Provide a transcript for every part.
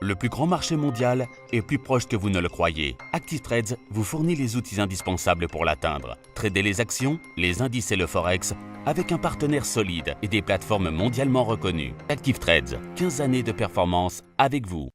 Le plus grand marché mondial est plus proche que vous ne le croyez. Active Trades vous fournit les outils indispensables pour l'atteindre. Tradez les actions, les indices et le forex avec un partenaire solide et des plateformes mondialement reconnues. Active Trades, 15 années de performance avec vous.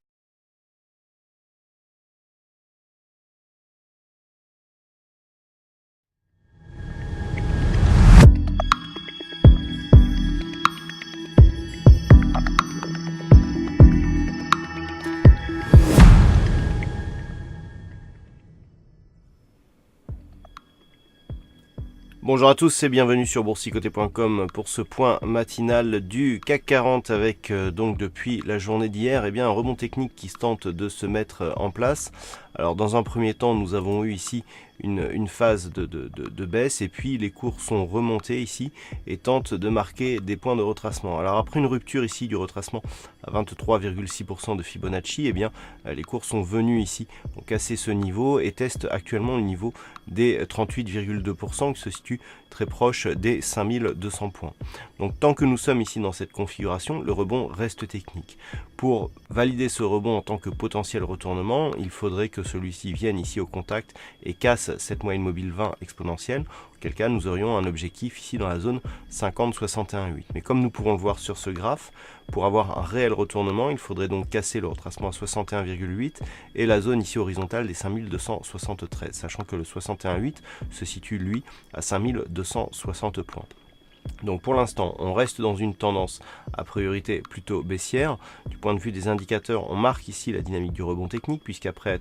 Bonjour à tous et bienvenue sur boursicoté.com pour ce point matinal du CAC 40 avec donc depuis la journée d'hier un rebond technique qui tente de se mettre en place. Alors dans un premier temps nous avons eu ici une phase de baisse et puis les cours sont remontés ici et tentent de marquer des points de retracement. Alors après une rupture ici du retracement à 23,6% de Fibonacci, les cours sont venus ici donc casser ce niveau et testent actuellement le niveau des 38,2% qui se situe très proche des 5200 points. Donc tant que nous sommes ici dans cette configuration, le rebond reste technique. Pour valider ce rebond en tant que potentiel retournement, il faudrait que celui-ci vienne ici au contact et casse cette moyenne mobile 20 exponentielle, auquel cas nous aurions un objectif ici dans la zone 50-61,8. Mais comme nous pourrons le voir sur ce graphe, pour avoir un réel retournement, il faudrait donc casser le retracement à 61,8 et la zone ici horizontale des 5273, sachant que le 61,8 se situe lui à 5260 points. Donc pour l'instant, on reste dans une tendance à priorité plutôt baissière. Du point de vue des indicateurs, on marque ici la dynamique du rebond technique, puisqu'après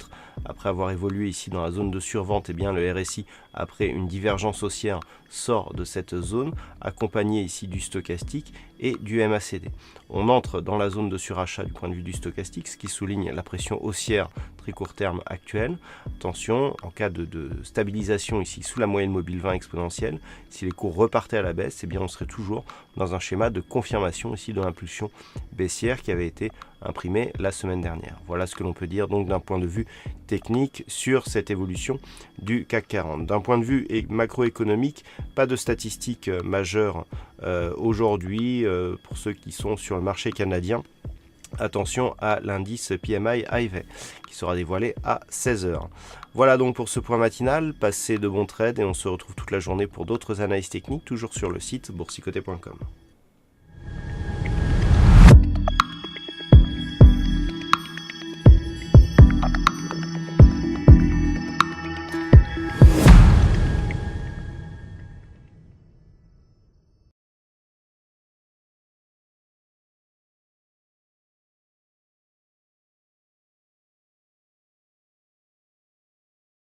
avoir évolué ici dans la zone de survente, le RSI, après une divergence haussière, sort de cette zone, accompagné ici du stochastique et du MACD. On entre dans la zone de surachat du point de vue du stochastique, ce qui souligne la pression haussière très court terme actuelle. Attention, en cas de stabilisation ici sous la moyenne mobile 20 exponentielle, si les cours repartaient à la baisse, on serait toujours dans un schéma de confirmation ici de l'impulsion baissière qui avait été imprimée la semaine dernière. Voilà ce que l'on peut dire donc d'un point de vue technique sur cette évolution du CAC 40. D'un point de vue macroéconomique, pas de statistiques majeures aujourd'hui pour ceux qui sont sur le marché canadien. Attention à l'indice PMI Highway qui sera dévoilé à 16h. Voilà donc pour ce point matinal, passez de bons trades et on se retrouve toute la journée pour d'autres analyses techniques, toujours sur le site boursicoté.com.